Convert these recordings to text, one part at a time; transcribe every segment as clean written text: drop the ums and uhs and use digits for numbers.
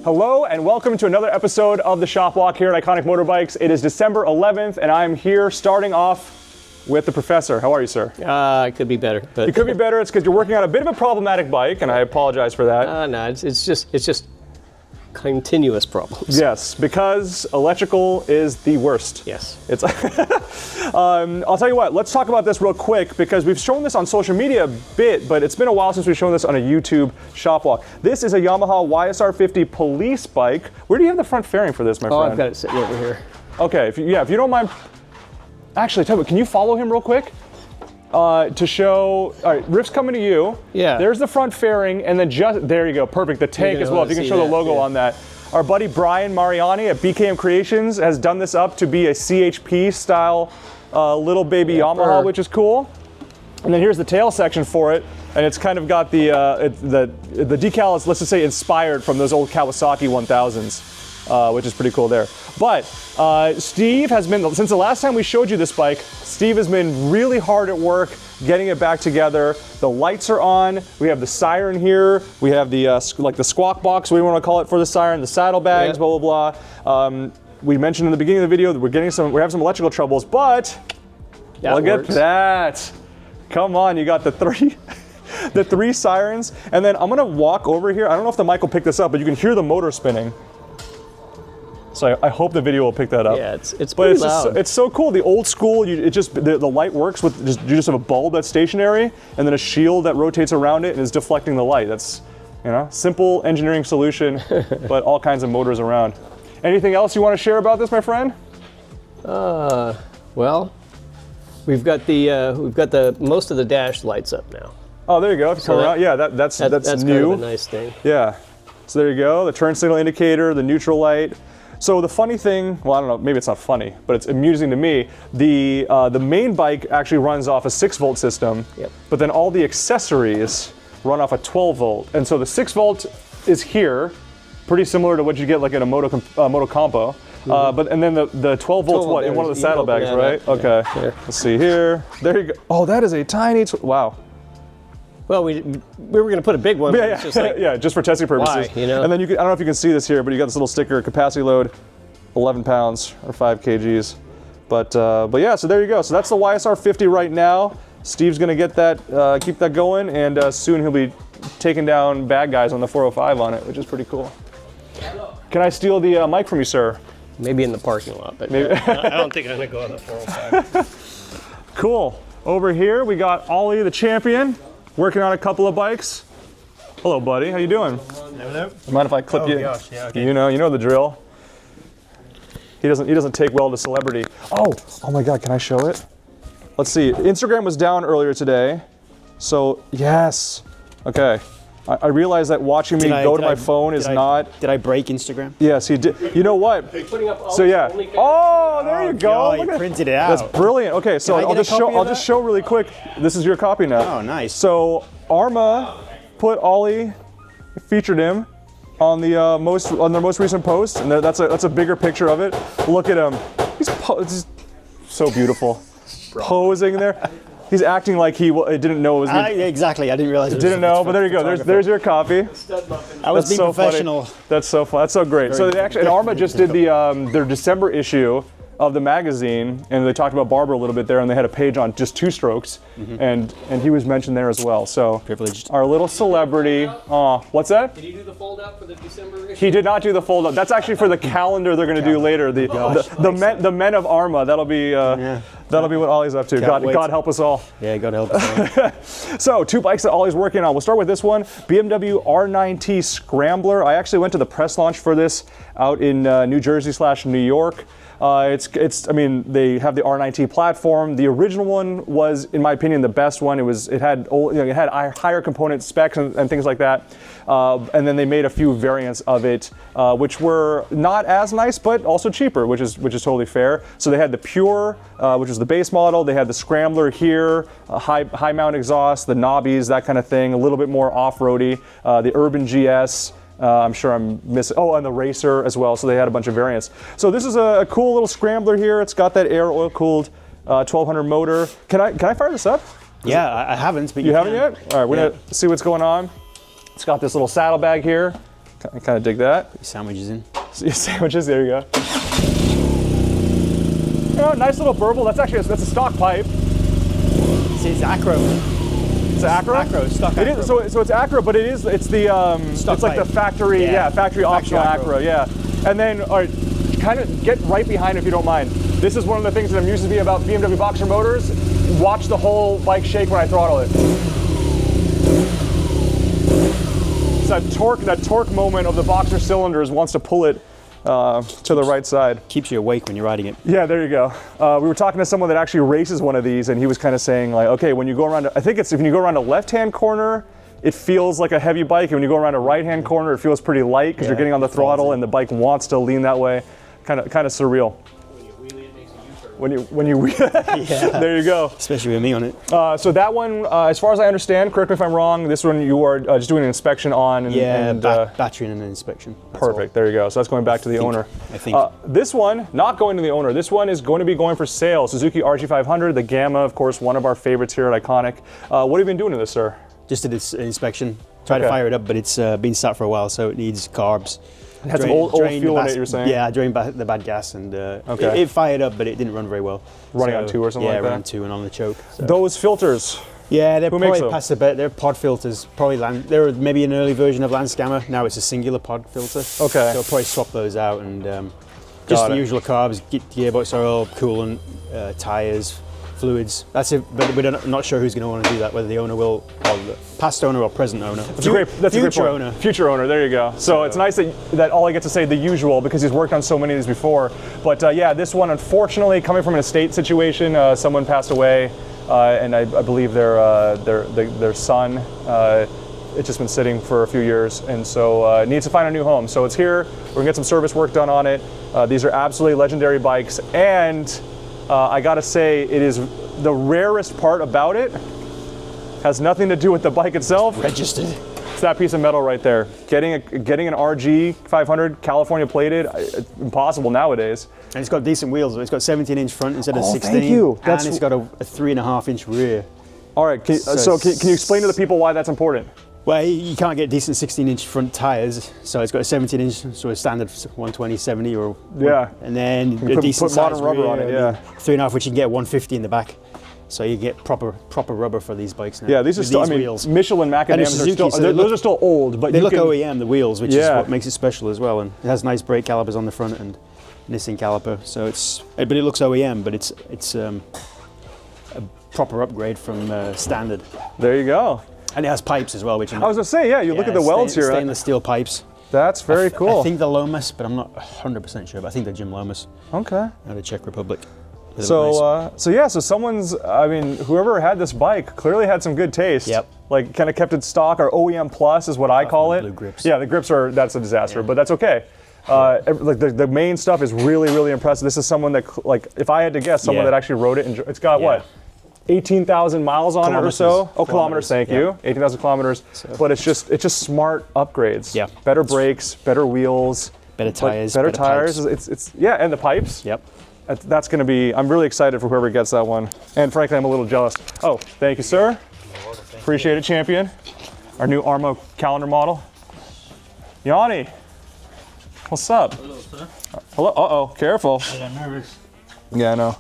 Hello and welcome to another episode of the Shop Walk here at Iconic Motorbikes. It is December 11th and I'm here starting off with the professor. How are you, sir? It could be better. But it could be better. It's because you're working on a bit of a problematic bike, and I apologize for that. No, it's just continuous problems. Yes, because electrical is the worst. Yes. It's. I'll tell you what. Let's talk about this real quick because we've shown this on social media a bit, but it's been a while since we've shown this on a YouTube shop walk. This is a Yamaha YSR50 Police bike. Where do you have the front fairing for this, my friend? Oh, I've got it sitting over here. Okay. If you don't mind. Actually, tell me, can you follow him real quick? To show, all right, Riff's coming to you. Yeah. There's the front fairing, and then there you go, perfect. The tank as well, if you can show the logo on that. Our buddy Brian Mariani at BKM Creations has done this up to be a CHP style little baby Yamaha, which is cool. And then here's the tail section for it, and it's kind of got the decal is, let's just say, inspired from those old Kawasaki 1000s, which is pretty cool there. But Steve has been, since the last time we showed you this bike, Steve has been really hard at work getting it back together. The lights are on. We have the siren here. We have the like the squawk box, what do you want to call it for the siren, the saddlebags, blah, blah, blah. We mentioned in the beginning of the video that we're having some electrical troubles, but look at that. Come on, you got the three sirens. And then I'm gonna walk over here. I don't know if the mic will pick this up, but you can hear the motor spinning. So I hope the video will pick that up. Yeah, it's pretty loud. It's so cool. The old school, the light works with you just have a bulb that's stationary and then a shield that rotates around it and is deflecting the light. That's, simple engineering solution, but all kinds of motors around. Anything else you want to share about this, my friend? Well, we've got the most of the dash lights up now. Oh, there you go. That's new. That's kind of a nice thing. Yeah. So there you go. The turn signal indicator, the neutral light. So the funny thing, well, I don't know, maybe it's not funny, but it's amusing to me. The main bike actually runs off a 6-volt system, but then all the accessories run off a 12-volt. And so the 6-volt is here, pretty similar to what you get like in a Moto Compo. And then the 12 volts, what, in one of the saddlebags, right? Okay. Let's see here. There you go. Oh, that is a tiny, wow. Well, we were going to put a big one. Yeah, just for testing purposes. Why, And then I don't know if you can see this here, but you got this little sticker, capacity load, 11 pounds or 5 kgs. But yeah, so there you go. So that's the YSR50 right now. Steve's going to get that, keep that going, and soon he'll be taking down bad guys on the 405 on it, which is pretty cool. Can I steal the mic from you, sir? Maybe in the parking lot, but maybe. I don't think I'm going to go on the 405. Cool. Over here, we got Ollie, the champion, working on a couple of bikes. Hello, buddy. How you doing? Hello. Mind if I clip you? Gosh, yeah, okay. You know the drill. He doesn't take well to celebrity. Oh my God, can I show it? Let's see. Instagram was down earlier today. So, yes. Okay. I realized that watching me go to my phone is not... Did I break Instagram? Yes, he did. You know what? So yeah. Oh, there you go. You printed it out. That's brilliant. Okay, so I'll just show really quick. This is your copy now. Oh, nice. So Arma put Ollie, featured him on their most recent post, and that's a bigger picture of it. Look at him. He's so beautiful, posing there. He's acting like he didn't know it was me. Exactly, I didn't realize it was didn't know, but there you go. There's your copy. I was being professional. Funny. That's so fun. That's so great. So they actually, and Arma just did their December issue of the magazine, and they talked about Barber a little bit there, and they had a page on just 2-strokes, and he was mentioned there as well. So privileged. Our little celebrity. What's that? Did he do the fold out for the December issue? He did not do the fold out. That's actually for the calendar they're going to do later. The men of Arma. That'll be what Ollie's up to. God help us all. Yeah, God help us all. So 2 bikes that Ollie's working on. We'll start with this one, BMW R9T Scrambler. I actually went to the press launch for this out in New Jersey/New York. I mean, they have the R9T platform. The original one was, in my opinion, the best one. It had higher component specs and things like that. And then they made a few variants of it, which were not as nice, but also cheaper, which is totally fair. So they had the Pure, which was the base model. They had the Scrambler here, high mount exhaust, the knobbies, that kind of thing, a little bit more off-roady. The Urban GS. I'm sure I'm missing, and the Racer as well, so they had a bunch of variants. So this is a cool little Scrambler here. It's got that air oil-cooled 1200 motor. Can I fire this up? Yeah, I haven't, but you haven't yet? All right, we're gonna see what's going on. It's got this little saddlebag here. I kind of dig that. Put your sandwiches in. Sandwiches, there you go. Oh, nice little burble. That's a stock pipe. See, it's acro. It's acro? Acro, stock acro. It is, so it's acro, but it's the it's like the factory, factory optional acro, yeah. And then, all right, kind of get right behind if you don't mind. This is one of the things that amuses me about BMW Boxer motors. Watch the whole bike shake when I throttle it. It's that torque moment of the Boxer cylinders wants to pull it to the right side. Keeps you awake when you're riding it. Yeah, there you go. We were talking to someone that actually races one of these, and he was kind of saying like, okay, when you go around, I think it's if you go around a left-hand corner, it feels like a heavy bike, and when you go around a right-hand corner, it feels pretty light because you're getting on the throttle, and the bike wants to lean that way. Kind of surreal. When you there you go. Especially with me on it. So that one, as far as I understand, correct me if I'm wrong, this one you are just doing an inspection on. And, battery and an inspection. Perfect, there you go. So that's going back to the owner. I think. This one, not going to the owner. This one is going to be going for sale. Suzuki RG500, the Gamma, of course, one of our favorites here at Iconic. What have you been doing to this, sir? Just did its inspection. Tried to fire it up, but it's been sat for a while, so it needs carbs. It had some old fuel in it, you were saying? Yeah, I drained the bad gas, and it fired up, but it didn't run very well. Running on 2 or something like that? Yeah, running 2 and on the choke. So. Those filters. Yeah, they're Who makes probably them? past the bet. They're pod filters. Probably they're maybe an early version of Scammer. Now it's a singular pod filter. Okay. So I'll probably swap those out and just the usual carbs: gearbox oil, coolant, tires, fluids. That's it. But we're not sure who's going to want to do that. Whether the owner will, or the past owner or present owner. That's a great point. Owner. Future owner. There you go. So it's nice that Ollie gets to say the usual because he's worked on so many of these before. But yeah, this one, unfortunately, coming from an estate situation, someone passed away. And I believe their son, it's just been sitting for a few years, and so it needs to find a new home. So it's here. We're gonna get some service work done on it. These are absolutely legendary bikes, and I gotta say, it is the rarest part about it. Has nothing to do with the bike itself. Registered. It's that piece of metal right there. Getting an RG500 California plated, impossible nowadays. And it's got decent wheels. It's got 17-inch front instead of 16. Thank you. And it's got a 3.5-inch rear. All right. Can you explain to the people why that's important? Well, you can't get decent 16-inch front tires, so it's got a 17-inch, so a standard 120, 70, or and then a decent modern rubber rear, on it. Yeah, 3.5, which you can get 150 in the back. So you get proper rubber for these bikes now. Yeah, these are still. Wheels. Michelin macadams are still. Those are still old, but they look OEM, the wheels, which is what makes it special as well. And it has nice brake calipers on the front and Nissan caliper. So but it looks OEM, but it's a proper upgrade from standard. There you go. And it has pipes as well, which I was gonna say, yeah. You look at the welds here. Stainless steel pipes. That's very cool. I think they're Lomas, but I'm not 100% sure. But I think they're Jim Lomas. Okay. Out of the Czech Republic. So someone's, whoever had this bike clearly had some good taste. Yep. Like kind of kept it stock, or OEM plus is what I call it. Blue grips. Yeah, the grips that's a disaster, but that's okay. Like the main stuff is really, really impressive. This is someone that, like, if I had to guess, someone that actually wrote it, and it's got what? 18,000 miles on it or so. Oh, kilometers, thank you. 18,000 kilometers. So. But it's just smart upgrades. Yeah. Better brakes, better wheels. Better tires. Better tires. It's and the pipes. Yep. That's going to be, I'm really excited for whoever gets that one. And frankly, I'm a little jealous. Oh, thank you, sir. Appreciate it, champion. Our new Armo calendar model. Yanni, what's up? Hello, sir. Hello, uh-oh, careful. I got nervous. Yeah, I know.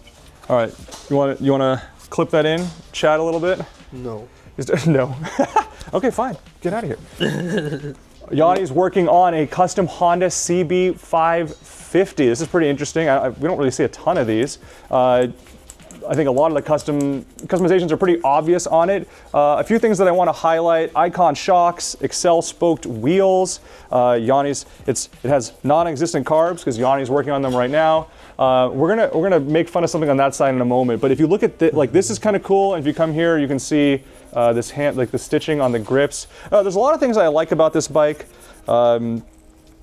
All right, you want to clip that in, chat a little bit? No. No. Okay, fine, get out of here. Yanni's working on a custom Honda CB550. This is pretty interesting. We don't really see a ton of these. I think a lot of the customizations are pretty obvious on it. A few things that I want to highlight: Icon shocks, Excel spoked wheels. Yanni's it has non-existent carbs because Yanni's working on them right now. We're gonna make fun of something on that side in a moment. But if you look at this is kind of cool. And if you come here, you can see the stitching on the grips. There's a lot of things I like about this bike.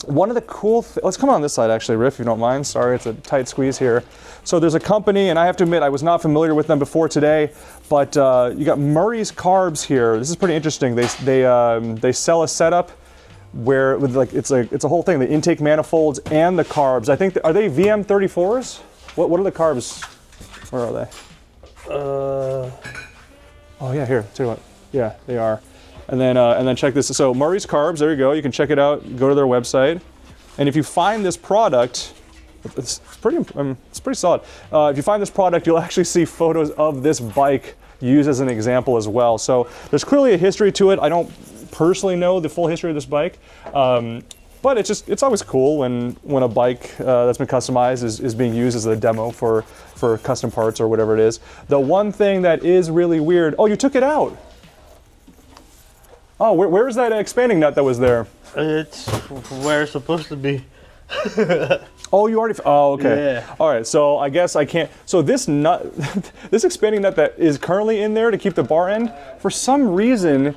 One of the cool let's come on this side actually, Riff, if you don't mind. Sorry, it's a tight squeeze here. So there's a company, and I have to admit I was not familiar with them before today, but you got Murray's Carbs here. This is pretty interesting. They sell a setup where it's a whole thing, the intake manifolds and the carbs. I think are they VM34s? What are the carbs? Where are they? Oh yeah, here. Tell you what. Yeah, they are. And then check this. So Murray's Carbs, there you go. You can check it out. Go to their website. And if you find this product, it's pretty solid. If you find this product, you'll actually see photos of this bike used as an example as well. So there's clearly a history to it. I don't personally know the full history of this bike, but it's always cool when a bike that's been customized is being used as a demo for custom parts or whatever it is. The one thing that is really weird, oh, you took it out. Oh, where's that expanding nut that was there? It's where it's supposed to be. Oh, you already, oh, okay. Yeah. All right, so I guess I can't, so this nut, this expanding nut that is currently in there to keep the bar end, for some reason,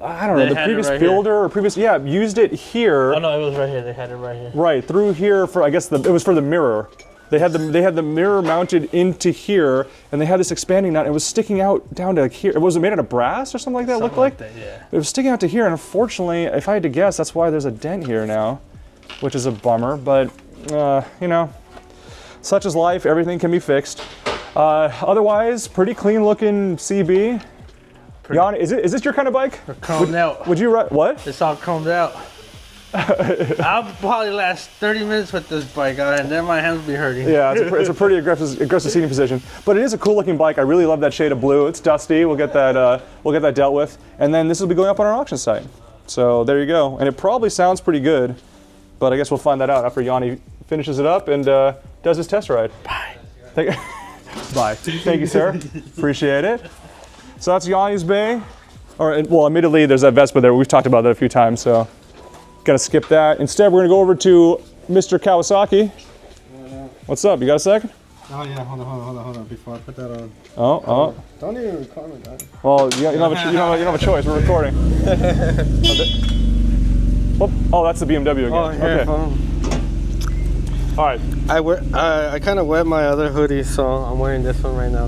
I don't know, the previous builder or previous, yeah, used it here. Oh no, it was right here, they had it right here. Right, through here for, I guess it was for the mirror. They had the mirror mounted into here, and they had this expanding nut, and it was sticking out down to here. Was it made out of brass or something like that? It looked like that, yeah. It was sticking out to here, and unfortunately, if I had to guess, that's why there's a dent here now, which is a bummer. But you know, such is life. Everything can be fixed. Otherwise, pretty clean looking CB. Jan, is this your kind of bike? Combed out. Would you ride what? It's all combed out. I'll probably last 30 minutes with this bike, and then my hands will be hurting. Yeah, it's a pretty aggressive seating position, but it is a cool looking bike. I really love that shade of blue. It's dusty. We'll get that dealt with, and then this will be going up on our auction site. So there you go. And it probably sounds pretty good, but I guess we'll find that out after Yanni finishes it up and does his test ride. Bye. Bye. Thank you, sir. Appreciate it. So that's Yanni's bay. Well, admittedly, there's that Vespa there. We've talked about that a few times, so. Gotta skip that. Instead, we're gonna go over to Mr. Kawasaki. What's up? You got a second? Oh yeah, hold on. Before I put that on. Oh. Don't even record me, guys. Well, you don't have a choice. We're recording. Oh, that's the BMW again. Oh, here, okay. All right. I kind of wet my other hoodie, so I'm wearing this one right now.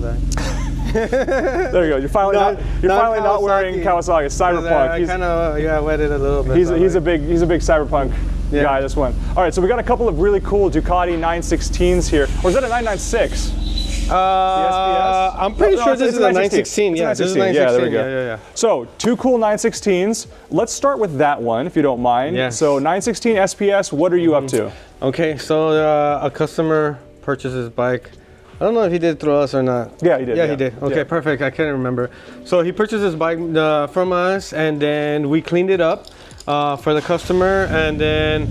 There you go. You're finally not wearing Kawasaki. It's Cyberpunk. I kind of wet it a little bit. He's a big Cyberpunk guy. This one. All right. So we got a couple of really cool Ducati 916s here. Or is that a 996? The SPS? I'm pretty sure this is a 916. Yeah, this is 916. Yeah, there we go. Yeah. So two cool 916s. Let's start with that one, if you don't mind. Yes. So 916 SPS. What are you up to? Okay. So a customer purchased his bike. I don't know if he did through us or not. Yeah, he did. Yeah, he did. Okay, perfect. I can't remember. So he purchased his bike from us, and then we cleaned it up for the customer. And then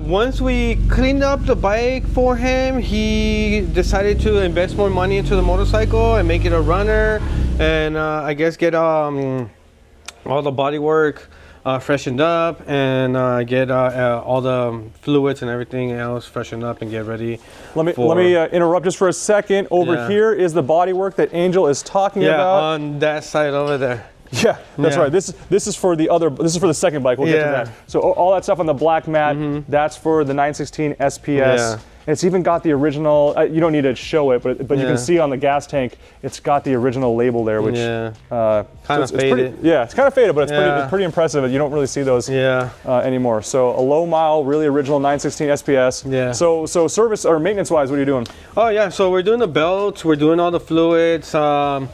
once we cleaned up the bike for him, he decided to invest more money into the motorcycle and make it a runner, and I guess get all the body work freshened up, and get all the fluids and everything else freshened up and get ready. Let me interrupt just for a second. Over here is the bodywork that Angel is talking about. Yeah, on that side over there. Yeah, that's right. This is for the second bike. We'll get to that. So all that stuff on the black mat, that's for the 916 SPS. Yeah. It's even got the original. You don't need to show it, but you can see on the gas tank, it's got the original label there, which kind of faded. It's kind of faded, but it's pretty impressive. You don't really see those anymore. So a low mile, really original 916 SPS. Yeah. So service or maintenance wise, what are you doing? Oh yeah, so we're doing the belts, we're doing all the fluids. I'm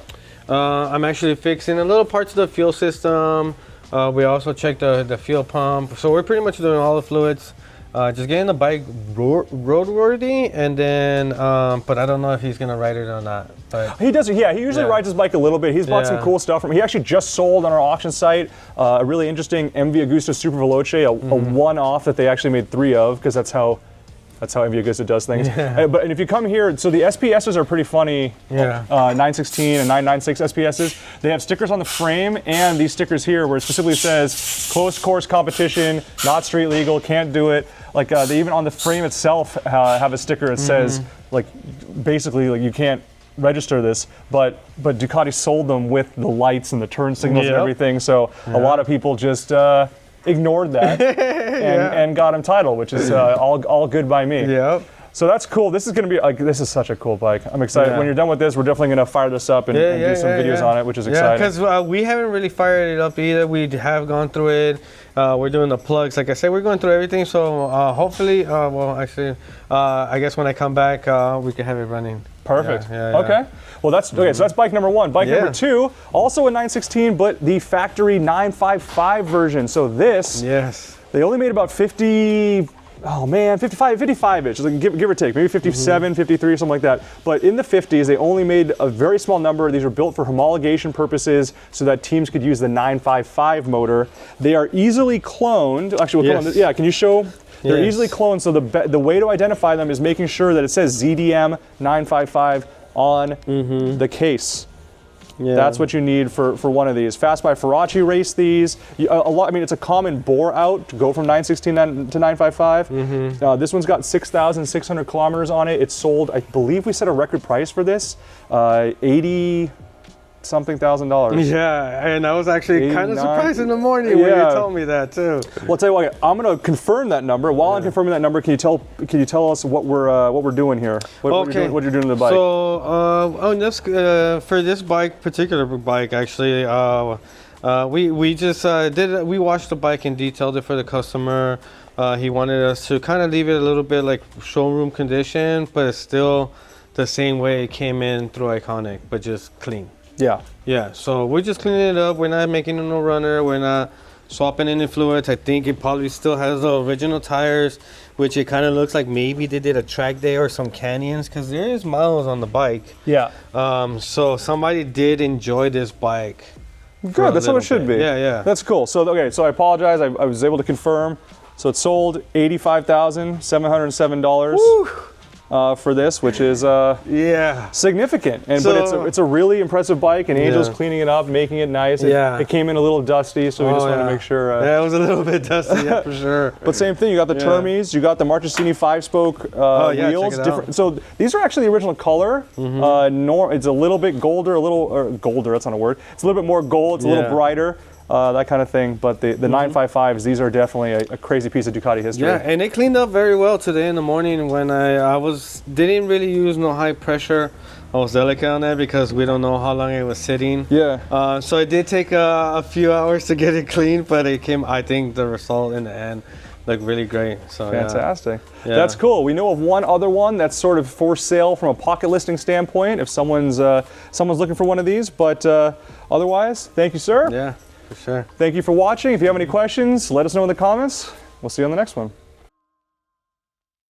actually fixing a little parts of the fuel system. We also checked the fuel pump. So we're pretty much doing all the fluids. Just getting the bike roadworthy, and then, but I don't know if he's gonna ride it or not. But he does. Yeah, he usually rides his bike a little bit. He's bought some cool stuff from. He actually just sold on our auction site a really interesting MV Agusta Super Veloce, a one-off that they actually made 3 of, because that's how MV Agusta does things. Yeah. And if you come here, so the SPSs are pretty funny. Yeah. 916 and 996 SPSs. They have stickers on the frame and these stickers here where it specifically says close course competition, not street legal, can't do it. Like they even on the frame itself have a sticker that says like basically like you can't register this, but Ducati sold them with the lights and the turn signals and everything. So a lot of people just ignored that and got him title, which is all good by me. Yep. So that's cool. This is going to be this is such a cool bike. I'm excited. When you're done with this, we're definitely going to fire this up and do some videos on it, which is exciting. Yeah, because we haven't really fired it up either. We have gone through it. We're doing the plugs. Like I said, we're going through everything. So hopefully, I guess when I come back, we can have it running. Perfect. Yeah, yeah, okay. yeah. Well, that's okay. So that's bike number one. Bike number two, also a 916, but the factory 955 version. So this, they only made about 50. Oh man, 55-ish, like give or take, maybe 57, 53, something like that. But in the 50s, they only made a very small number. These were built for homologation purposes so that teams could use the 955 motor. They are easily cloned. Actually, we'll come on. Yeah, can you show? They're easily cloned, so the way to identify them is making sure that it says ZDM 955 on the case. Yeah. That's what you need for one of these. Fast by Faraci raced these. I mean, it's a common bore out to go from 916 to 955. This one's got 6,600 kilometers on it. It's sold, I believe we set a record price for this, $80-something thousand. Yeah, and I was actually kind of surprised in the morning when you told me that too. Well, I'll tell you what, I'm going to confirm that number. While I'm confirming that number, can you tell us what we're doing here? What you're doing to the bike? So for this particular bike, actually, we washed the bike and detailed it for the customer. He wanted us to kind of leave it a little bit like showroom condition, but it's still the same way it came in through Iconic, but just clean. Yeah. Yeah, so we're just cleaning it up. We're not making a no runner. We're not swapping any fluids. I think it probably still has the original tires, which it kind of looks like maybe they did a track day or some canyons because there is miles on the bike. Yeah. So somebody did enjoy this bike. Good, that's how it should be. Yeah, yeah. That's cool. So, okay, so I apologize. I was able to confirm. So it sold $85,707. For this, which is significant, but it's a really impressive bike, and Angel's cleaning it up, making it nice. It came in a little dusty, so we just wanted to make sure. Yeah, it was a little bit dusty, for sure. But same thing, you got the Termes, you got the Marchesini 5-spoke wheels. Different. So these are actually the original color. It's a little bit golder. That's not a word. It's a little bit more gold. It's a little brighter. That kind of thing, but the 955s, these are definitely a crazy piece of Ducati history. Yeah, and it cleaned up very well today in the morning when I didn't really use no high pressure. I was delicate on that because we don't know how long it was sitting. Yeah. So it did take a few hours to get it clean, but I think the result in the end looked really great. So fantastic. Yeah. That's cool. We know of one other one that's sort of for sale from a pocket listing standpoint if someone's looking for one of these, but otherwise, thank you, sir. Yeah. For sure. Thank you for watching. If you have any questions, let us know in the comments. We'll see you on the next one.